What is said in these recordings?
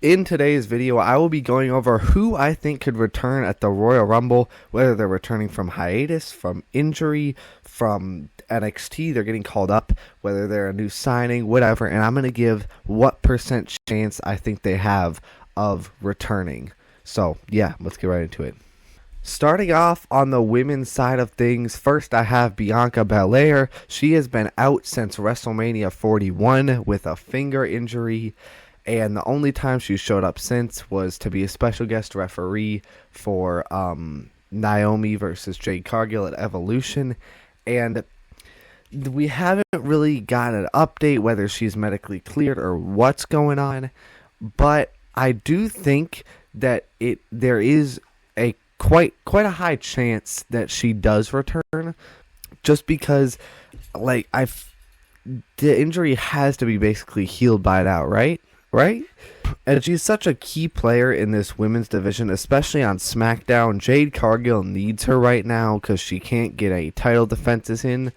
In today's video, I will be going over who I think could return at the Royal Rumble, whether they're returning from hiatus, from injury, from NXT, they're getting called up, whether they're a new signing, whatever, and I'm going to give what percent chance I think they have of returning. So, yeah, let's get right into it. Starting off on the women's side of things, first I have Bianca Belair. She has been out since WrestleMania 41 with a finger injury. And the only time she showed up since was to be a special guest referee for Naomi versus Jade Cargill at Evolution. And we haven't really got an update whether she's medically cleared or what's going on. But I do think that there is a quite a high chance that she does return. Just because, the injury has to be basically healed by now, right? And she's such a key player in this women's division, especially on SmackDown. Jade Cargill needs her right now because she can't get any title defenses in.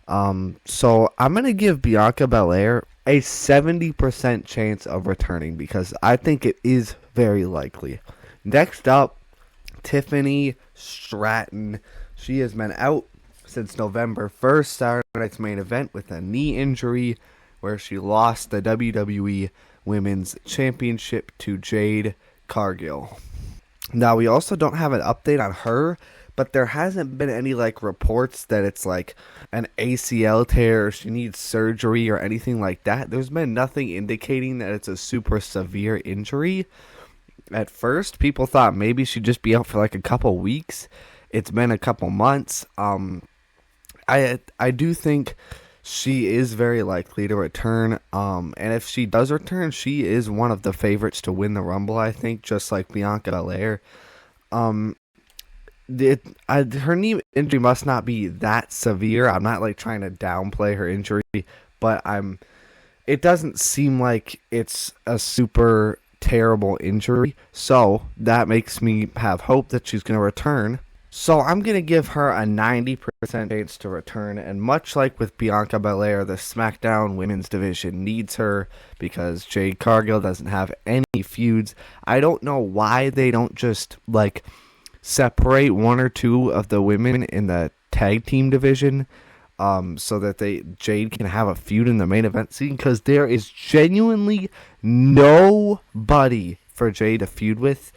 So I'm going to give Bianca Belair a 70% chance of returning because I think it is very likely. Next up, Tiffany Stratton. She has been out since November 1st, Saturday night's main event, with a knee injury where she lost the WWE Women's Championship to Jade Cargill. Now, we also don't have an update on her, but there hasn't been any reports that it's an ACL tear, or she needs surgery or anything like that. There's been nothing indicating that it's a super severe injury. At first, people thought maybe she'd just be out for a couple weeks. It's been a couple months. I do think she is very likely to return, and if she does return, she is one of the favorites to win the Rumble, I think, just like Bianca Belair. Her knee injury must not be that severe. I'm not trying to downplay her injury, but it doesn't seem like it's a super terrible injury, so that makes me have hope that she's going to return. So I'm going to give her a 90% chance to return, and much like with Bianca Belair, the SmackDown women's division needs her because Jade Cargill doesn't have any feuds. I don't know why they don't just separate one or two of the women in the tag team division so that Jade can have a feud in the main event scene, because there is genuinely nobody for Jade to feud with.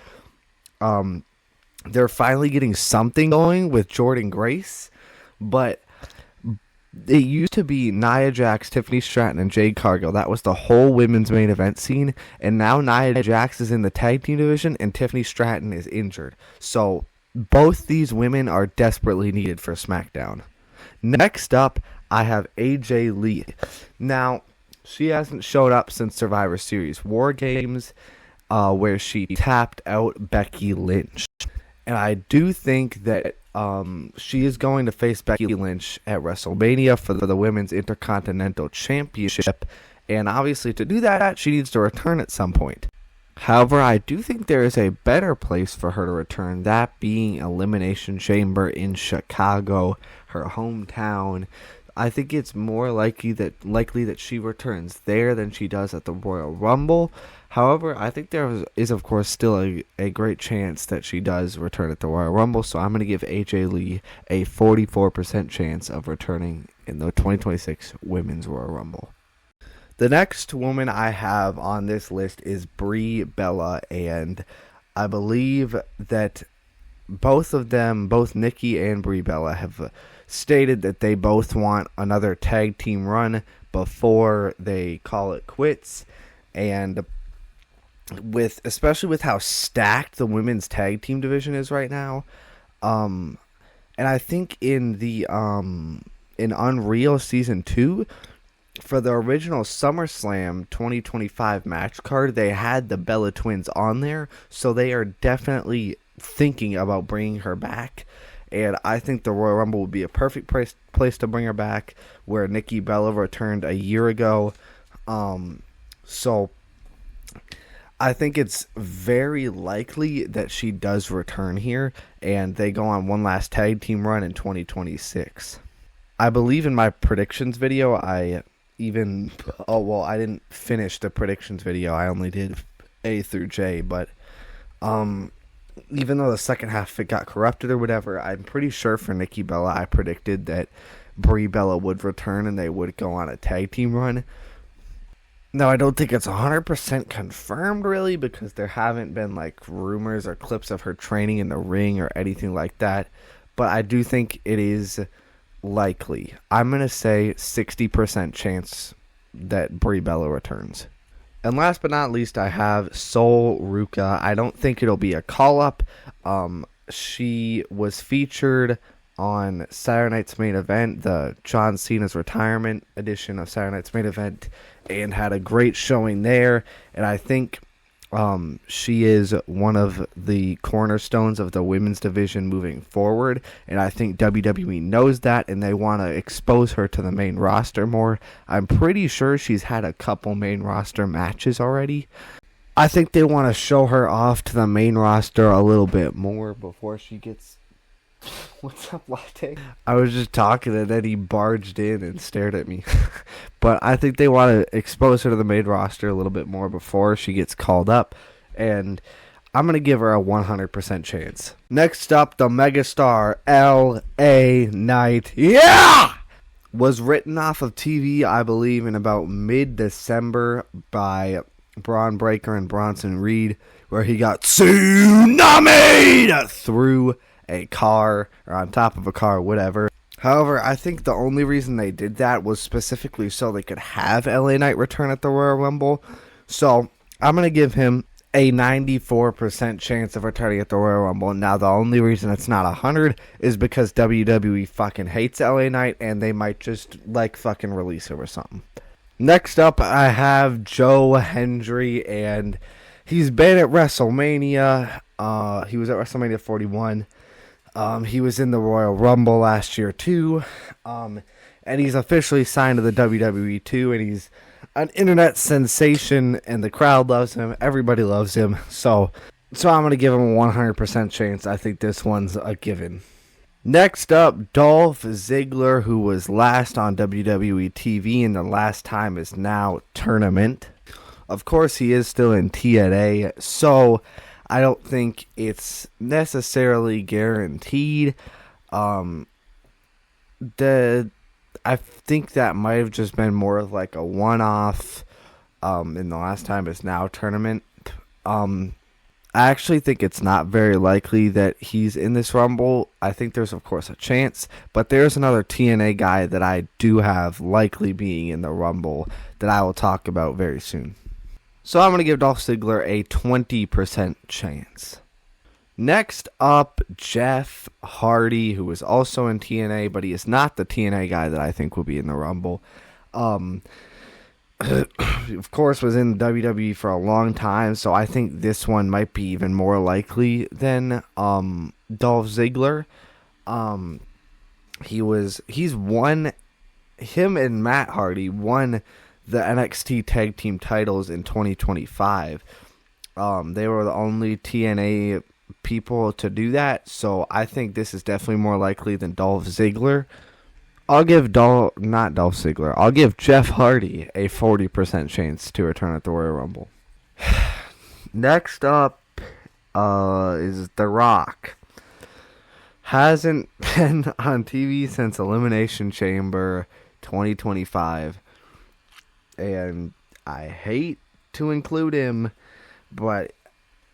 They're finally getting something going with Jordynne Grace, but it used to be Nia Jax, Tiffany Stratton, and Jade Cargill. That was the whole women's main event scene, and now Nia Jax is in the tag team division, and Tiffany Stratton is injured. So both these women are desperately needed for SmackDown. Next up, I have AJ Lee. Now, she hasn't showed up since Survivor Series War Games, where she tapped out Becky Lynch. And I do think that she is going to face Becky Lynch at WrestleMania for the Women's Intercontinental Championship. And obviously to do that, she needs to return at some point. However, I do think there is a better place for her to return, that being Elimination Chamber in Chicago, her hometown. I think it's more likely that she returns there than she does at the Royal Rumble. However, I think there is of course still a great chance that she does return at the Royal Rumble, so I'm going to give AJ Lee a 44% chance of returning in the 2026 Women's Royal Rumble. The next woman I have on this list is Brie Bella, and I believe that both of them, both Nikki and Brie Bella, have stated that they both want another tag team run before they call it quits. And especially with how stacked the women's tag team division is right now, and I think in Unreal Season 2, for the original SummerSlam 2025 match card, they had the Bella Twins on there, so they are definitely thinking about bringing her back. And I think the Royal Rumble would be a perfect place to bring her back, where Nikki Bella returned a year ago. So I think it's very likely that she does return here, and they go on one last tag team run in 2026. I believe in my predictions video, I didn't finish the predictions video. I only did A through J, but even though the second half it got corrupted or whatever, I'm pretty sure for Nikki Bella, I predicted that Brie Bella would return and they would go on a tag team run. Now, I don't think it's 100% confirmed, really, because there haven't been, like, rumors or clips of her training in the ring or anything like that. But I do think it is likely. I'm going to say 60% chance that Brie Bella returns. And last but not least, I have Sol Ruka. I don't think it'll be a call-up. She was featured on Saturday Night's Main Event, the John Cena's retirement edition of Saturday Night's Main Event, and had a great showing there. And I think she is one of the cornerstones of the women's division moving forward. And I think WWE knows that, and they want to expose her to the main roster more. I'm pretty sure she's had a couple main roster matches already. I think they want to show her off to the main roster a little bit more before she gets... What's up, Latte? I was just talking and then he barged in and stared at me. But I think they want to expose her to the main roster a little bit more before she gets called up. And I'm going to give her a 100% chance. Next up, the megastar L.A. Knight. Yeah! Was written off of TV, I believe, in about mid-December by Braun Breaker and Bronson Reed, where he got tsunami'd through a car or on top of a car, whatever. However, I think the only reason they did that was specifically so they could have LA Knight return at the Royal Rumble. So I'm going to give him a 94% chance of returning at the Royal Rumble. Now, the only reason it's not 100 is because WWE fucking hates LA Knight and they might just like fucking release him or something. Next up, I have Joe Hendry, and he's been at WrestleMania. He was at WrestleMania 41. He was in the Royal Rumble last year too, and he's officially signed to the WWE too, and he's an internet sensation, and the crowd loves him, everybody loves him, so I'm going to give him a 100% chance. I think this one's a given. Next up, Dolph Ziggler, who was last on WWE TV, and the last time is now Tournament. Of course, he is still in TNA, so I don't think it's necessarily guaranteed. I think that might have just been more of like a one-off in the last time is now Tournament. I actually think it's not very likely that he's in this Rumble. I think there's, of course, a chance, but there's another TNA guy that I do have likely being in the Rumble that I will talk about very soon. So I'm going to give Dolph Ziggler a 20% chance. Next up, Jeff Hardy, who is also in TNA, but he is not the TNA guy that I think will be in the Rumble. Of course, was in WWE for a long time, so I think this one might be even more likely than Dolph Ziggler. Him and Matt Hardy won the NXT Tag Team titles in 2025. They were the only TNA people to do that, so I think this is definitely more likely than Dolph Ziggler. I'll give I'll give Jeff Hardy a 40% chance to return at the Royal Rumble. Next up is The Rock. Hasn't been on TV since Elimination Chamber 2025. And I hate to include him, but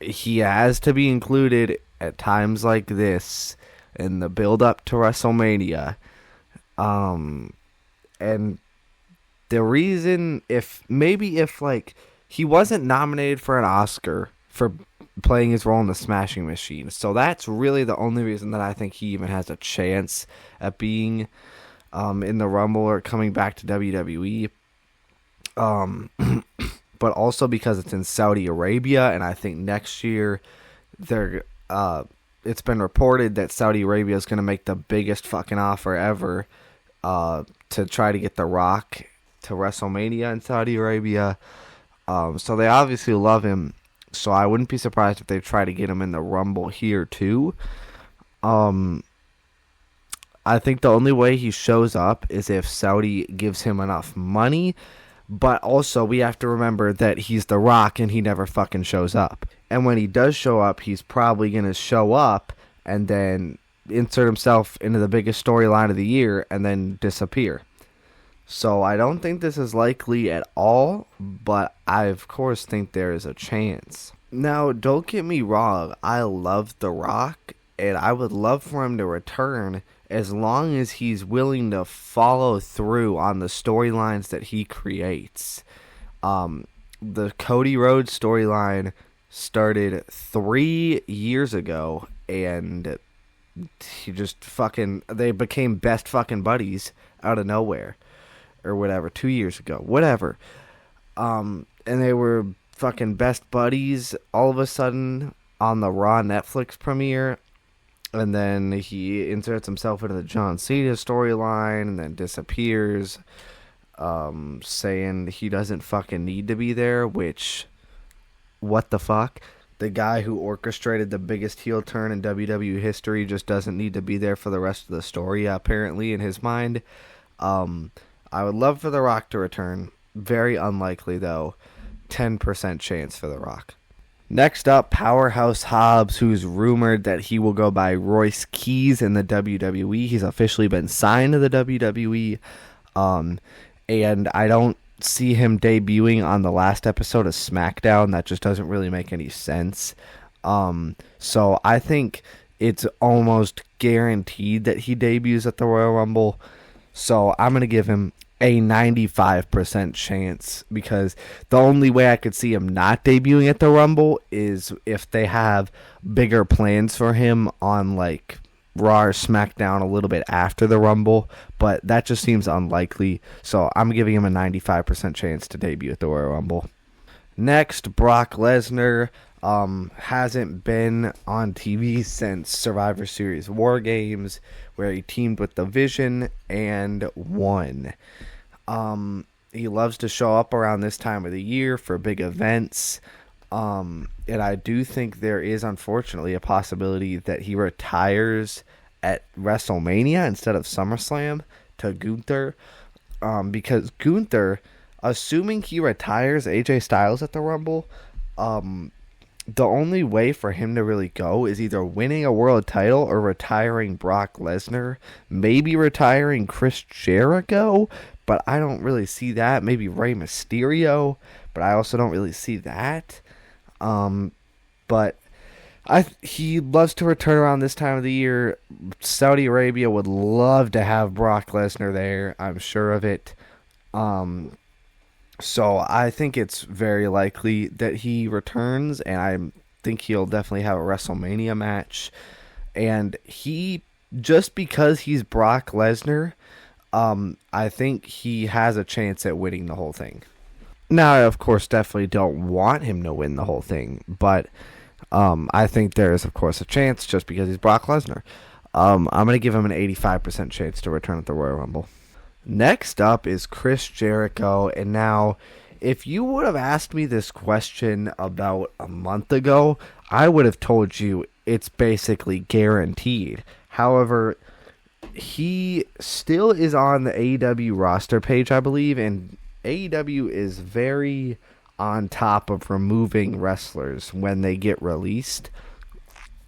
he has to be included at times like this in the build-up to WrestleMania. And the reason, if he wasn't nominated for an Oscar for playing his role in the Smashing Machine, so that's really the only reason that I think he even has a chance at being in the Rumble or coming back to WWE. But also because it's in Saudi Arabia, and I think next year it's been reported that Saudi Arabia is going to make the biggest fucking offer ever to try to get The Rock to WrestleMania in Saudi Arabia. So they obviously love him. So I wouldn't be surprised if they try to get him in the Rumble here too. I think the only way he shows up is if Saudi gives him enough money. But also, we have to remember that he's The Rock and he never fucking shows up. And when he does show up, he's probably going to show up and then insert himself into the biggest storyline of the year and then disappear. So I don't think this is likely at all, but I of course think there is a chance. Now, don't get me wrong, I love The Rock, and I would love for him to return as long as he's willing to follow through on the storylines that he creates. The Cody Rhodes storyline started 3 years ago, and he just they became best fucking buddies out of nowhere. Or whatever, 2 years ago, whatever. And they were fucking best buddies all of a sudden on the Raw Netflix premiere. And then he inserts himself into the John Cena storyline and then disappears, saying he doesn't fucking need to be there, which, what the fuck? The guy who orchestrated the biggest heel turn in WWE history just doesn't need to be there for the rest of the story, apparently, in his mind. I would love for The Rock to return. Very unlikely, though. 10% chance for The Rock. Next up, Powerhouse Hobbs, who's rumored that he will go by Royce Keys in the WWE. He's officially been signed to the WWE. And I don't see him debuting on the last episode of SmackDown. That just doesn't really make any sense. So I think it's almost guaranteed that he debuts at the Royal Rumble. So I'm going to give him a 95% chance, because the only way I could see him not debuting at the Rumble is if they have bigger plans for him on like Raw or SmackDown a little bit after the Rumble, but that just seems unlikely. So I'm giving him a 95% chance to debut at the Royal Rumble. Next, Brock Lesnar hasn't been on TV since Survivor Series War Games, where he teamed with The Vision and won. He loves to show up around this time of the year for big events. And I do think there is, unfortunately, a possibility that he retires at WrestleMania instead of SummerSlam to Gunther. Because Gunther, assuming he retires AJ Styles at the Rumble, the only way for him to really go is either winning a world title or retiring Brock Lesnar. Maybe retiring Chris Jericho, but I don't really see that. Maybe Rey Mysterio, but I also don't really see that. But he loves to return around this time of the year. Saudi Arabia would love to have Brock Lesnar there. I'm sure of it. So I think it's very likely that he returns, and I think he'll definitely have a WrestleMania match. And just because he's Brock Lesnar, I think he has a chance at winning the whole thing. Now, I, of course, definitely don't want him to win the whole thing, but I think there is, of course, a chance just because he's Brock Lesnar. I'm going to give him an 85% chance to return at the Royal Rumble. Next up is Chris Jericho, and now, if you would have asked me this question about a month ago, I would have told you it's basically guaranteed. However, he still is on the AEW roster page, I believe, and AEW is very on top of removing wrestlers when they get released.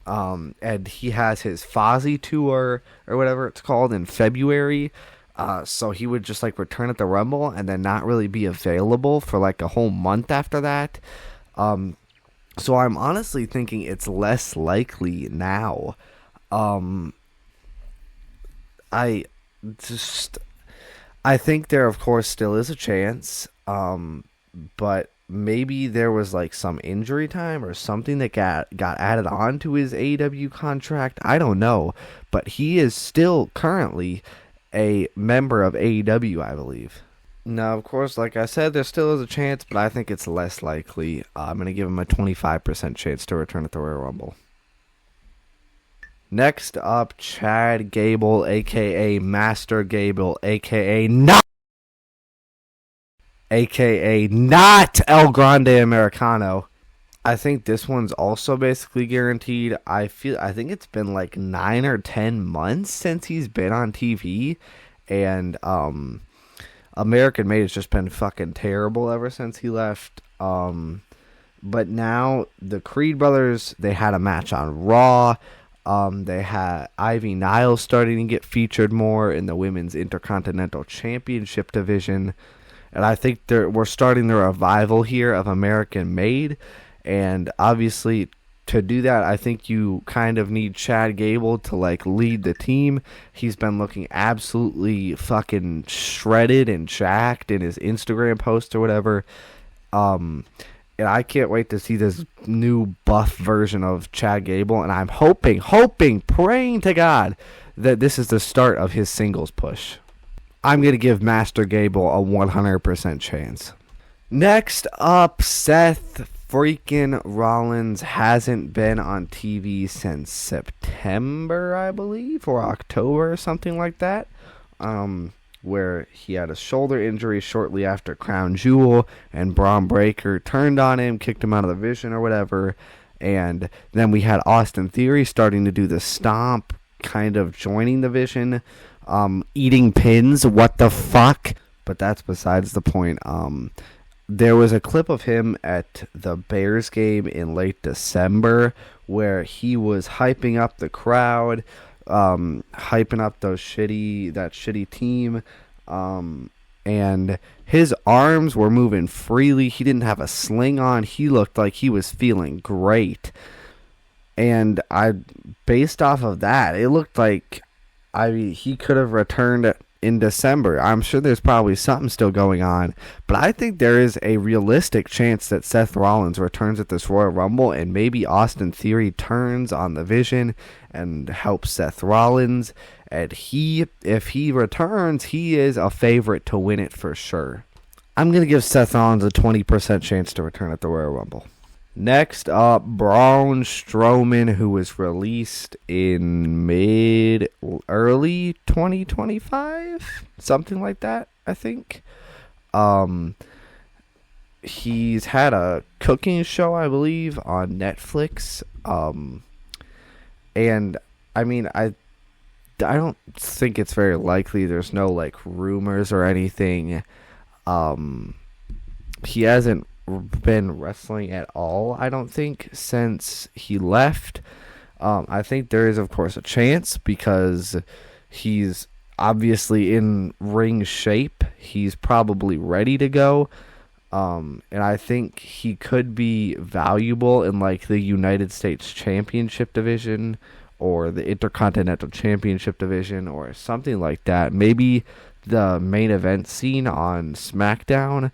And he has his Fozzy tour, or whatever it's called, in February. So he would just like return at the Rumble and then not really be available for like a whole month after that. So I'm honestly thinking it's less likely now. I think there of course still is a chance. But maybe there was like some injury time or something that got added on to his AEW contract. I don't know, but he is still currently a member of AEW, I believe. Now, of course, like I said, there still is a chance, but I think it's less likely. I'm going to give him a 25% chance to return at the Royal Rumble. Next up, Chad Gable, a.k.a. Master Gable, a.k.a. not El Grande Americano. I think this one's also basically guaranteed. I think it's been like 9 or 10 months since he's been on TV, and American Made has just been fucking terrible ever since he left. But now the Creed brothers, they had a match on Raw. They had Ivy Niles starting to get featured more in the Women's Intercontinental Championship division. And I think we're starting the revival here of American Made. And obviously, to do that, I think you kind of need Chad Gable to like lead the team. He's been looking absolutely fucking shredded and jacked in his Instagram post or whatever. And I can't wait to see this new buff version of Chad Gable. And I'm hoping, praying to God that this is the start of his singles push. I'm going to give Master Gable a 100% chance. Next up, Seth freaking Rollins hasn't been on TV since September, I believe, or October or something like that, where he had a shoulder injury shortly after Crown Jewel, and Braun Breaker turned on him, kicked him out of the Vision or whatever, and then we had Austin Theory starting to do the stomp, kind of joining the Vision, eating pins, what the fuck, but that's besides the point. There was a clip of him at the Bears game in late December where he was hyping up the crowd, hyping up that shitty team, and his arms were moving freely. He didn't have a sling on. He looked like he was feeling great. And based off of that, it looked like he could have returned in December. I'm sure there's probably something still going on, but I think there is a realistic chance that Seth Rollins returns at this Royal Rumble, and maybe Austin Theory turns on the Vision and helps Seth Rollins, and if he returns, he is a favorite to win it for sure. I'm going to give Seth Rollins a 20% chance to return at the Royal Rumble. Next up, Braun Strowman, who was released in early 2025, something like that, I think. He's had a cooking show, I believe, on Netflix. And I mean, I don't think it's very likely. There's no like rumors or anything. He hasn't been wrestling at all, I don't think, since he left. I think there is, of course, a chance because he's obviously in ring shape. He's probably ready to go. And I think he could be valuable in like the United States Championship division or the Intercontinental Championship division or something like that. Maybe the main event scene on SmackDown.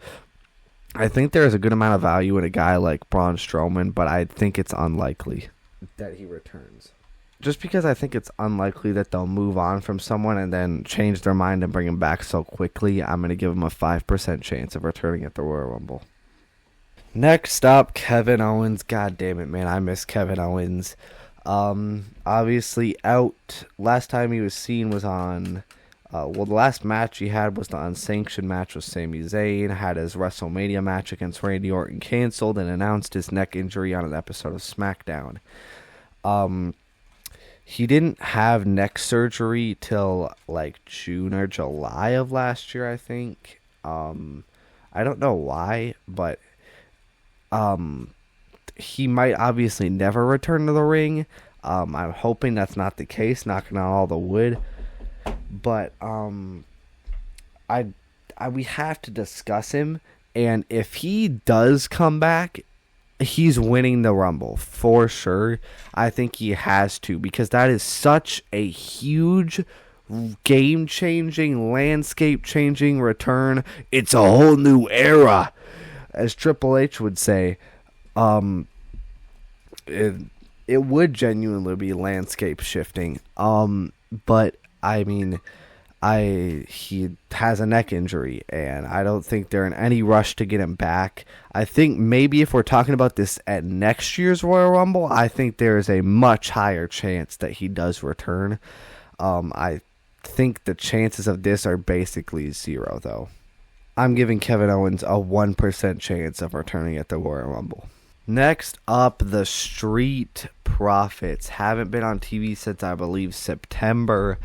I think there is a good amount of value in a guy like Braun Strowman, but I think it's unlikely that he returns. Just because I think it's unlikely that they'll move on from someone and then change their mind and bring him back so quickly, I'm going to give him a 5% chance of returning at the Royal Rumble. Next up, Kevin Owens. God damn it, man. I miss Kevin Owens. Obviously out. Last time he was seen was on... the last match he had was the unsanctioned match with Sami Zayn. Had his WrestleMania match against Randy Orton canceled and announced his neck injury on an episode of SmackDown. He didn't have neck surgery till like June or July of last year, I think. I don't know why, but he might obviously never return to the ring. I'm hoping that's not the case, knocking on all the wood. But we have to discuss him, and if he does come back, he's winning the Rumble for sure. I think he has to, because that is such a huge, game-changing, landscape-changing return. It's a whole new era, as Triple H would say. It would genuinely be landscape shifting. But I mean, he has a neck injury, and I don't think they're in any rush to get him back. I think maybe if we're talking about this at next year's Royal Rumble, I think there is a much higher chance that he does return. I think the chances of this are basically zero, though. I'm giving Kevin Owens a 1% chance of returning at the Royal Rumble. Next up, the Street Profits. Haven't been on TV since, I believe, September.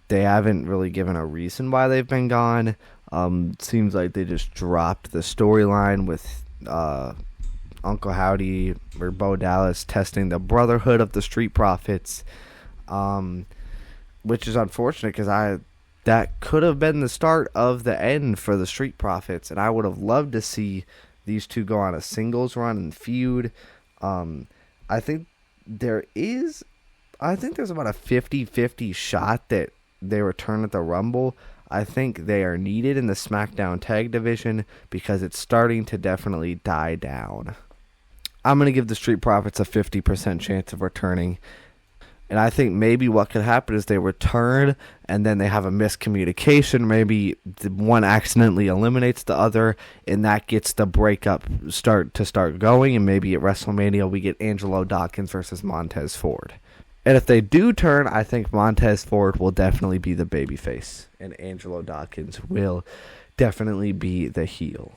They haven't really given a reason why they've been gone. Seems like they just dropped the storyline with Uncle Howdy or Bo Dallas testing the Brotherhood of the Street Profits, which is unfortunate because that could have been the start of the end for the Street Profits, and I would have loved to see these two go on a singles run and feud. I think there's about a 50-50 shot that they return at the Rumble. I think they are needed in the SmackDown Tag Division because it's starting to definitely die down. I'm going to give the Street Profits a 50% chance of returning. And I think maybe what could happen is they return and then they have a miscommunication. Maybe one accidentally eliminates the other, and that gets the breakup start going. And maybe at WrestleMania we get Angelo Dawkins versus Montez Ford. And if they do turn, I think Montez Ford will definitely be the babyface, and Angelo Dawkins will definitely be the heel.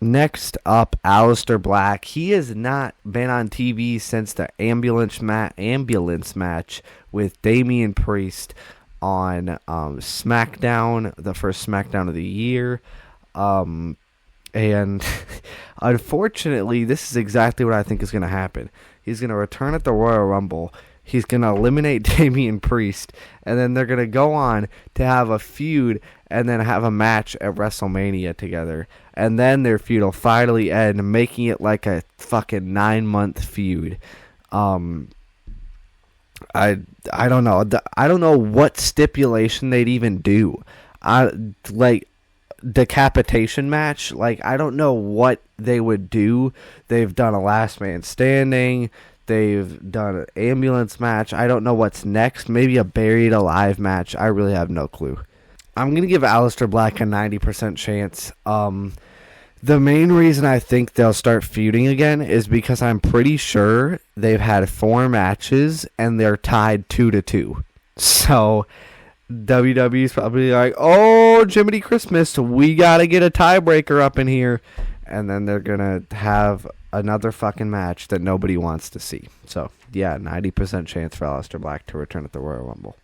Next up, Aleister Black. He has not been on TV since the ambulance match with Damian Priest on SmackDown, the first SmackDown of the year. And unfortunately, this is exactly what I think is going to happen. He's going to return at the Royal Rumble. He's going to eliminate Damian Priest, and then they're going to go on to have a feud and then have a match at WrestleMania together. And then their feud will finally end, making it like a fucking 9-month feud. I don't know. I don't know what stipulation they'd even do. Like decapitation match. Like, I don't know what they would do. They've done a last man standing. They've done an ambulance match. I don't know what's next. Maybe a buried alive match. I really have no clue. I'm going to give Aleister Black a 90% chance. The main reason I think they'll start feuding again is because I'm pretty sure they've had 4 matches and they're tied 2-2. So WWE's probably like, oh, Jiminy Christmas, we got to get a tiebreaker up in here. And then they're going to have another fucking match that nobody wants to see. So, yeah, 90% chance for Aleister Black to return at the Royal Rumble.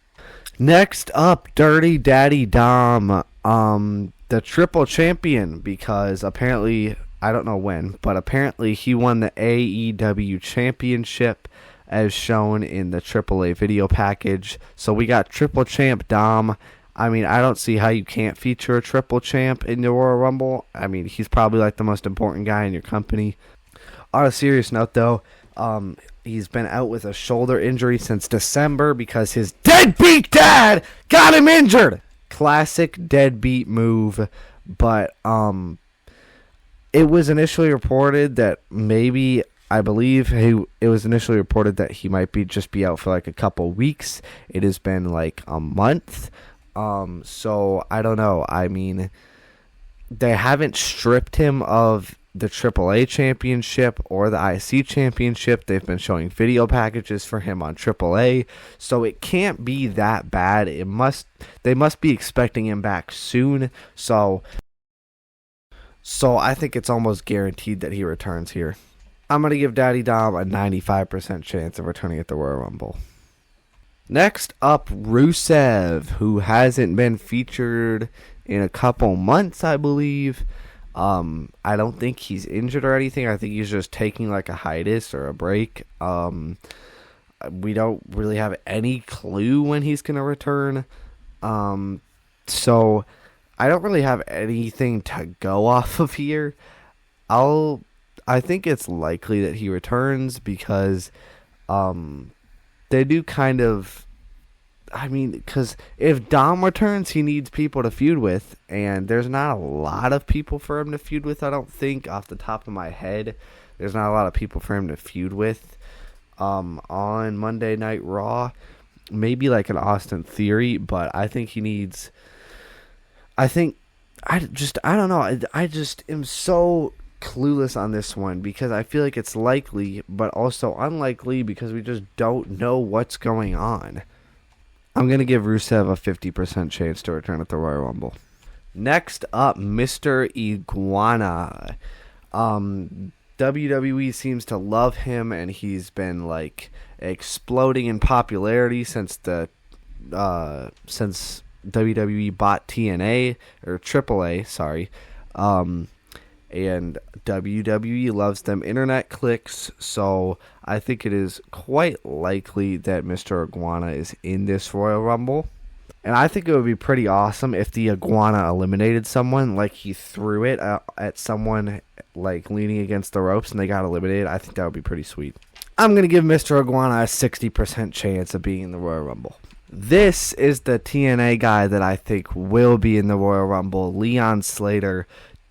Next up, Dirty Daddy Dom, the triple champion, because apparently, I don't know when, but apparently he won the AEW championship as shown in the AAA video package. So we got triple champ Dom. I mean, I don't see how you can't feature a triple champ in the Royal Rumble. I mean, he's probably like the most important guy in your company. On a serious note, though, he's been out with a shoulder injury since December because his deadbeat dad got him injured. Classic deadbeat move, but it was initially reported that maybe, I believe it was initially reported that he might just be out for like a couple weeks. It has been like a month. So I don't know. I mean, they haven't stripped him of the AAA championship or the IC championship. They've been showing video packages for him on AAA, so it can't be that bad. They must be expecting him back soon. So I think it's almost guaranteed that he returns here. I'm going to give Daddy Dom a 95% chance of returning at the Royal Rumble. Next up, Rusev, who hasn't been featured in a couple months, I believe. I don't think he's injured or anything. I think he's just taking like a hiatus or a break. We don't really have any clue when he's going to return. So I don't really have anything to go off of here. I think it's likely that he returns because they do kind of, I mean, because if Dom returns, he needs people to feud with, and there's not a lot of people for him to feud with, I don't think, off the top of my head. There's not a lot of people for him to feud with on Monday Night Raw. Maybe like an Austin Theory, but I think he needs, I don't know, I just am so clueless on this one because I feel like it's likely, but also unlikely because we just don't know what's going on. I'm going to give Rusev a 50% chance to return at the Royal Rumble. Next up, Mr. Iguana. WWE seems to love him, and he's been like exploding in popularity since the since WWE bought TNA or AAA, sorry. And WWE loves them internet clicks, so I think it is quite likely that Mr. Iguana is in this Royal Rumble. And I think it would be pretty awesome if the Iguana eliminated someone, like he threw it at someone like leaning against the ropes and they got eliminated. I think that would be pretty sweet. I'm going to give Mr. Iguana a 60% chance of being in the Royal Rumble. This is the TNA guy that I think will be in the Royal Rumble, Leon Slater.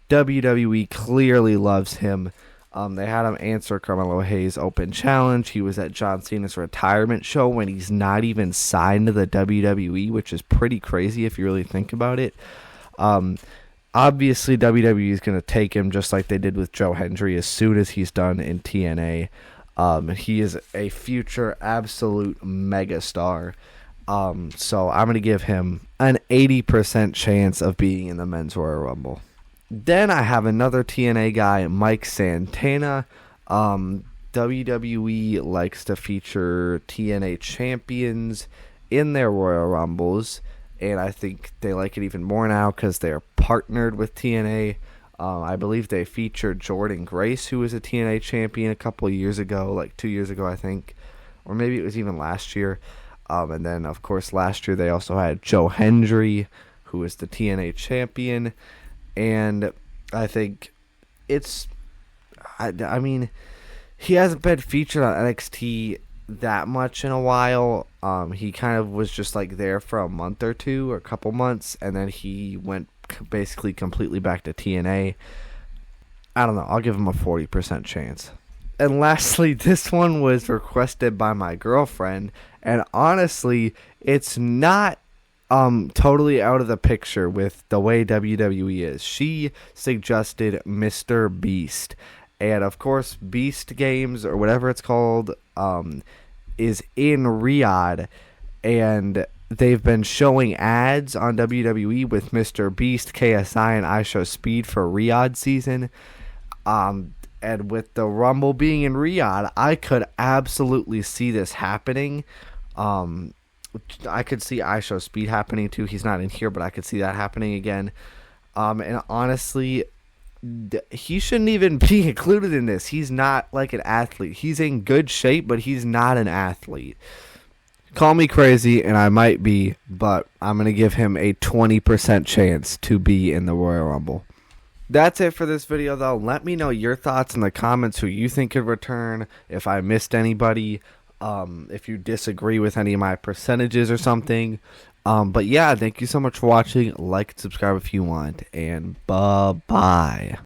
WWE clearly loves him. They had him answer Carmelo Hayes' open challenge. He was at John Cena's retirement show when he's not even signed to the WWE, which is pretty crazy if you really think about it. Obviously, WWE is going to take him just like they did with Joe Hendry as soon as he's done in TNA. He is a future absolute megastar. So I'm going to give him an 80% chance of being in the Men's Royal Rumble. Then I have another TNA guy, Mike Santana. WWE likes to feature TNA champions in their Royal Rumbles, and I think they like it even more now because they're partnered with TNA. I believe they featured Jordan Grace, who was a TNA champion a couple of years ago, like 2 years ago, I think, or maybe it was even last year. And then, of course, last year they also had Joe Hendry, who was the TNA champion. And I think it's, I mean, he hasn't been featured on NXT that much in a while. He kind of was just like there for a month or two or a couple months, and then he went basically completely back to TNA. I don't know. I'll give him a 40% chance. And lastly, this one was requested by my girlfriend, and honestly, it's not totally out of the picture with the way WWE is. She suggested Mr. Beast. And of course, Beast Games, or whatever it's called, is in Riyadh. And they've been showing ads on WWE with Mr. Beast, KSI, and IShowSpeed for Riyadh season. And with the Rumble being in Riyadh, I could absolutely see this happening. I could see IShowSpeed happening too. He's not in here, but I could see that happening again. And honestly, he shouldn't even be included in this. He's not like an athlete. He's in good shape, but he's not an athlete. Call me crazy, and I might be, but I'm going to give him a 20% chance to be in the Royal Rumble. That's it for this video, though. Let me know your thoughts in the comments, who you think could return, if I missed anybody. If you disagree with any of my percentages or something. But yeah, thank you so much for watching. Like and subscribe if you want. And bye-bye.